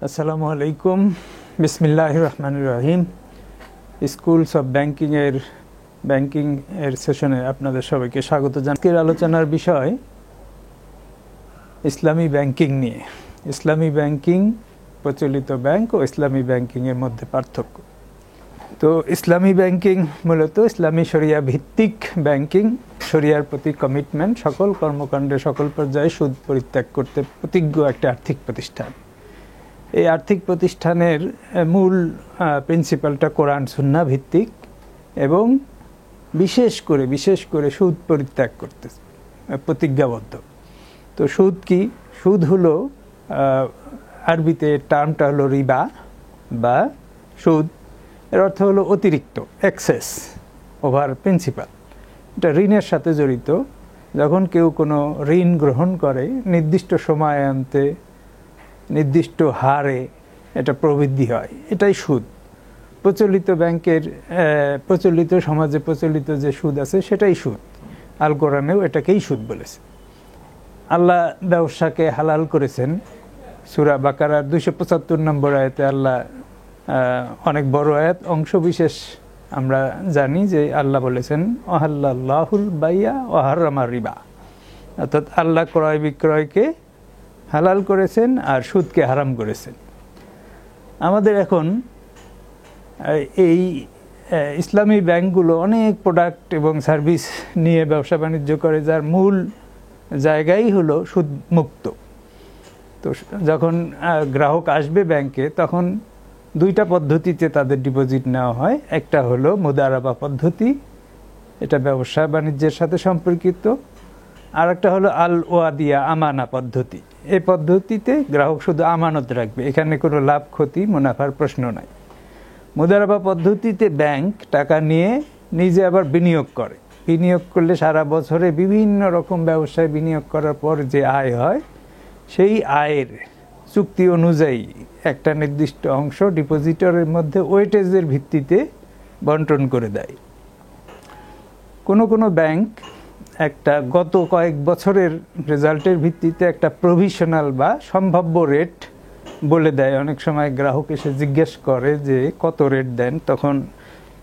আসসালামু আলাইকুম, বিসমিল্লাহির রহমানির রহিম। স্কুলস অফ ব্যাংকিং এর সেশনে আপনাদের সবাইকে স্বাগত জানাই। আজকের আলোচনার বিষয় ইসলামী ব্যাংকিং নিয়ে। ইসলামী ব্যাংকিং, প্রচলিত ব্যাংক ও ইসলামী ব্যাংকিংয়ের মধ্যে পার্থক্য। তো ইসলামী ব্যাংকিং মূলত ইসলামী শরিয়া ভিত্তিক ব্যাংকিং, শরিয়ার প্রতি কমিটমেন্ট, সকল কর্মকাণ্ডে সকল পর্যায়ে সুদ পরিত্যাগ করতে প্রতিজ্ঞ একটা আর্থিক প্রতিষ্ঠান। এই আর্থিক প্রতিষ্ঠানের মূল প্রিন্সিপালটা কোরআন সুন্নাহ ভিত্তিক এবং বিশেষ করে সুদ পরিত্যাগ করতে প্রতিজ্ঞাবদ্ধ। তো সুদ কি? সুদ হলো আরবিতে টার্মটা হলো রিবা বা সুদ। এর অর্থ হলো অতিরিক্ত, এক্সেস ওভার প্রিন্সিপাল। এটা ঋণের সাথে জড়িত। যখন কেউ কোনো ঋণ গ্রহণ করে নির্দিষ্ট সময়ান্তে নির্দিষ্ট হারে এটা প্রবৃদ্ধি হয়, এটাই সুদ। প্রচলিত ব্যাংকের সমাজে প্রচলিত যে সুদ আছে সেটাই সুদ। আল কোরআনেও এটাকেই সুদ বলেছে। আল্লাহ ব্যবসাকে হালাল করেছেন। সূরা বাকারার 275 নম্বর আয়াতে আল্লাহ, অনেক বড় আয়াত, অংশ বিশেষ আমরা জানি যে আল্লাহ বলেছেন ওয়াহাল্লাল্লাহুল বাইয়া ওয়া হারামা রিবা, অর্থাৎ আল্লাহ ক্রয় বিক্রয়কে হালাল করেছেন আর সুদকে হারাম করেছেন। আমাদের এখন এই ইসলামী ব্যাংকগুলো অনেক প্রোডাক্ট এবং সার্ভিস নিয়ে ব্যবসা বাণিজ্য করে, যার মূল জায়গাই হলো সুদ মুক্ত। তো যখন গ্রাহক আসবে ব্যাংকে, তখন দুইটা পদ্ধতিতে তাদের ডিপোজিট নেওয়া হয়। একটা হলো মুদারাবা পদ্ধতি, এটা ব্যবসা বাণিজ্যের সাথে সম্পর্কিত। আর একটা হলো আল ওয়াদিয়া, আমানা পদ্ধতি। এই পদ্ধতিতে গ্রাহক শুধু আমানত রাখবে, এখানে কোনো লাভ ক্ষতি মুনাফার প্রশ্ন নাই। মুদারাবা পদ্ধতিতে ব্যাংক টাকা নিয়ে নিজে আবার বিনিয়োগ করে। বিনিয়োগ করলে সারা বছরে বিভিন্ন রকম ব্যবসায় বিনিয়োগ করার পর যে আয় হয়, সেই আয়ের চুক্তি অনুযায়ী একটা নির্দিষ্ট অংশ ডিপোজিটরের মধ্যে ওয়েটেজের ভিত্তিতে বন্টন করে দেয়। কোনো ব্যাংক একটা গত কয়েক বছরের রেজাল্টের ভিত্তিতে একটা প্রভিশনাল বা সম্ভাব্য রেট বলে দেয়। অনেক সময় গ্রাহক এসে জিজ্ঞেস করে যে কত রেট দেন, তখন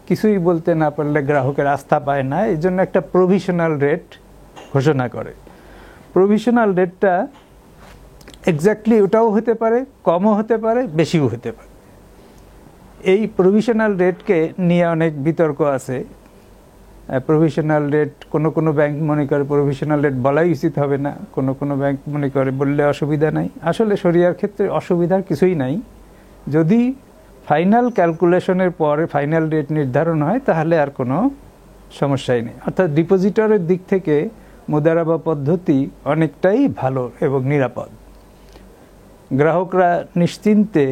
কিছুই বলতে না পারলে গ্রাহকের আস্থা পায় না, এই জন্য একটা প্রভিশনাল রেট ঘোষণা করে। প্রভিশনাল রেটটা এক্স্যাক্টলি ওটাও হতে পারে, কমও হতে পারে, বেশিও হতে পারে। এই প্রভিশনাল রেটকে নিয়ে অনেক বিতর্ক আছে। প্রভিশনাল রেট কোনো ব্যাংক মনে করে প্রভিশনাল রেট বলাই উচিত হবে না, কোনো ব্যাংক মনে করে বললে অসুবিধা নাই। আসলে শরিয়ার ক্ষেত্রে অসুবিধার কিছুই নাই। যদি ফাইনাল ক্যালকুলেশনের পরে ফাইনাল রেট নির্ধারণ হয়, তাহলে আর কোনো সমস্যাই নেই। অর্থাৎ ডিপোজিটরের দিক থেকে মুদারাবা পদ্ধতি অনেকটাই ভালো এবং নিরাপদ। গ্রাহকরা নিশ্চিন্তে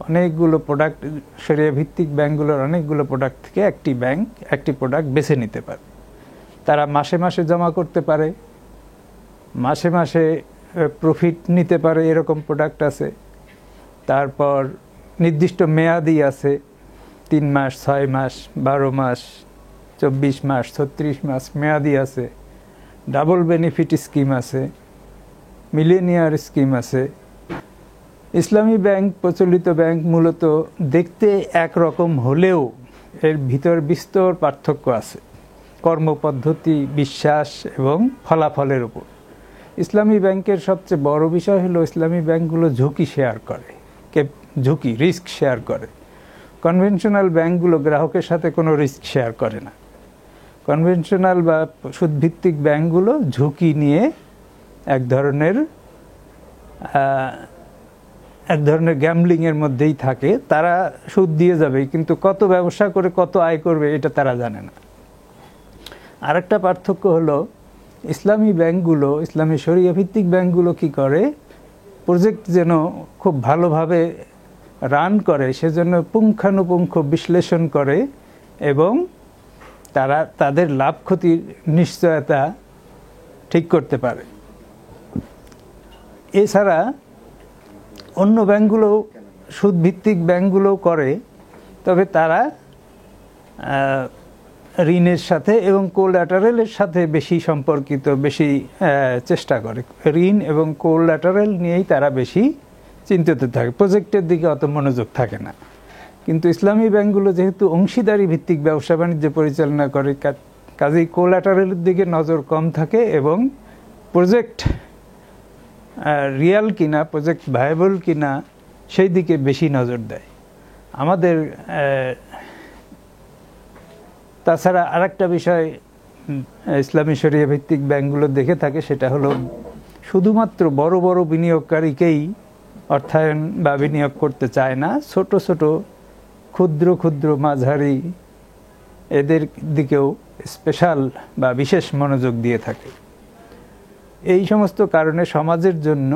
অনেকগুলো প্রোডাক্ট, শরিয়া ভিত্তিক ব্যাংকগুলোর অনেকগুলো প্রোডাক্ট থেকে একটি প্রোডাক্ট বেছে নিতে পারে। তারা মাসে মাসে জমা করতে পারে, মাসে মাসে প্রফিট নিতে পারে, এরকম প্রোডাক্ট আছে। তারপর নির্দিষ্ট মেয়াদি আছে, 3 মাস, 6 মাস, 12 মাস, 24 মাস, 36 মাস মেয়াদি আছে। ডাবল বেনিফিট স্কিম আছে, মিলেনিয়ার স্কিম আছে। ইসলামী ব্যাংক, প্রচলিত ব্যাংক মূলত দেখতে একরকম হলেও এর ভিতর বিস্তর পার্থক্য আছে কর্মপদ্ধতি, বিশ্বাস এবং ফলাফলের উপর। ইসলামী ব্যাংকের সবচেয়ে বড় বিষয় হলো ইসলামী ব্যাংকগুলো ঝুঁকি শেয়ার করে, রিস্ক শেয়ার করে। কনভেনশনাল ব্যাংকগুলো গ্রাহকের সাথে কোনো রিস্ক শেয়ার করে না। কনভেনশনাল বা সুদভিত্তিক ব্যাংকগুলো ঝুঁকি নিয়ে এক ধরনের গ্যাম্বলিংয়ের মধ্যেই থাকে। তারা সুদ দিয়ে যাবে, কিন্তু কত ব্যবসা করে কত আয় করবে এটা তারা জানে না। আরেকটা পার্থক্য হলো ইসলামী ব্যাংকগুলো, ইসলামী শরিয়া ভিত্তিক ব্যাংকগুলো কি করে, প্রজেক্ট যেন খুব ভালোভাবে রান করে সেজন্য পুঙ্খানুপুঙ্খ বিশ্লেষণ করে এবং তারা তাদের লাভ ক্ষতির নিশ্চয়তা ঠিক করতে পারে। এছাড়া অন্য ব্যাংকগুলো, সুদভিত্তিক ব্যাংকগুলো করে, তবে তারা ঋণের সাথে এবং কোল্যাটারালের সাথে বেশি সম্পর্কিত, বেশি চেষ্টা করে। ঋণ এবং কোল্যাটারাল নিয়েই তারা বেশি চিন্তিত থাকে, প্রজেক্টের দিকে অত মনোযোগ থাকে না। কিন্তু ইসলামী ব্যাংকগুলো যেহেতু অংশীদারি ভিত্তিক ব্যবসা বাণিজ্য পরিচালনা করে, কাজেই কোলাটারালের দিকে নজর কম থাকে এবং প্রজেক্ট রিয়াল কিনা, প্রজেক্ট ভায়াবল কিনা সেই দিকে বেশি নজর দেয় আমাদের। তাছাড়া আরেকটা বিষয় ইসলামী শরিয়া ভিত্তিক ব্যাংকগুলো দেখে থাকে, সেটা হলো শুধুমাত্র বড় বড় বিনিয়োগকারীকেই অর্থায়ন বা বিনিয়োগ করতে চায় না, ছোট ছোট ক্ষুদ্র ক্ষুদ্র মাঝারি এদের দিকেও স্পেশাল বা বিশেষ মনোযোগ দিয়ে থাকে। এই সমস্ত কারণে সমাজের জন্য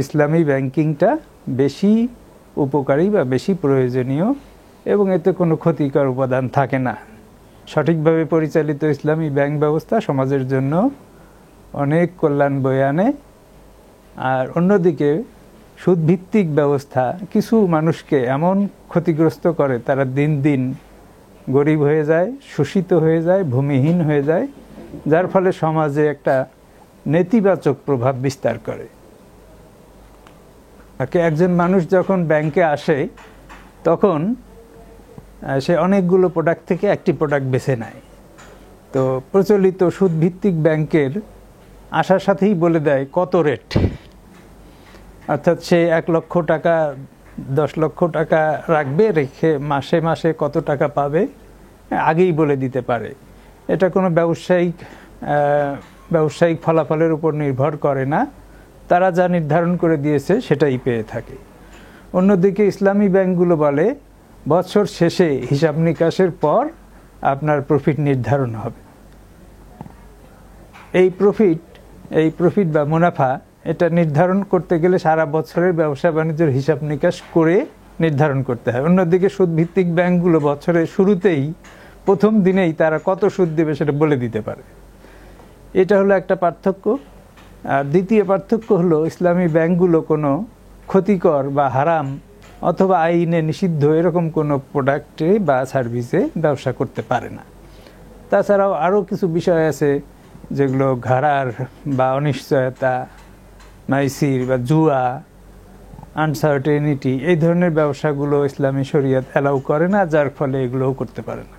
ইসলামী ব্যাংকিংটা বেশি উপকারী বা বেশি প্রয়োজনীয় এবং এতে কোনো ক্ষতিকর উপাদান থাকে না। সঠিকভাবে পরিচালিত ইসলামী ব্যাংক ব্যবস্থা সমাজের জন্য অনেক কল্যাণ বয়ে আনে। আর অন্যদিকে সুদভিত্তিক ব্যবস্থা কিছু মানুষকে এমন ক্ষতিগ্রস্ত করে, তারা দিন দিন গরিব হয়ে যায়, শোষিত হয়ে যায়, ভূমিহীন হয়ে যায়, যার ফলে সমাজে একটা নেতিবাচক প্রভাব বিস্তার করে। একজন মানুষ যখন ব্যাংকে আসে তখন সে অনেকগুলো প্রোডাক্ট থেকে একটি প্রোডাক্ট বেছে নেয়। তো প্রচলিত সুদভিত্তিক ব্যাংকের আসার সাথেই বলে দেয় কত রেট, অর্থাৎ সে 1 লক্ষ টাকা 10 লক্ষ টাকা রাখবে, রেখে মাসে মাসে কত টাকা পাবে আগেই বলে দিতে পারে। এটা কোনো ব্যবসায়িক ফলাফলের উপর নির্ভর করে না, তারা যা নির্ধারণ করে দিয়েছে সেটাই পেয়ে থাকে। অন্যদিকে ইসলামী ব্যাংকগুলো বলে বছর শেষে হিসাব নিকাশের পর আপনার প্রফিট নির্ধারণ হবে। এই প্রফিট বা মুনাফা এটা নির্ধারণ করতে গেলে সারা বছরের ব্যবসা বাণিজ্যের হিসাব নিকাশ করে নির্ধারণ করতে হয়। অন্যদিকে সুদভিত্তিক ব্যাংকগুলো বছরের শুরুতেই প্রথম দিনেই তারা কত সুদ দেবে সেটা বলে দিতে পারে। এটা হলো একটা পার্থক্য। আর দ্বিতীয় পার্থক্য হলো ইসলামী ব্যাংকগুলো কোনো ক্ষতিকর বা হারাম অথবা আইনে নিষিদ্ধ এরকম কোনো প্রোডাক্টে বা সার্ভিসে ব্যবসা করতে পারে না। তাছাড়াও আরও কিছু বিষয় আছে যেগুলো ঘাড়ার বা অনিশ্চয়তা, মাইসির বা জুয়া, আনসার্টেনিটি, এই ধরনের ব্যবসাগুলো ইসলামী শরিয়ত অ্যালাউ করে না, যার ফলে এগুলোও করতে পারে না।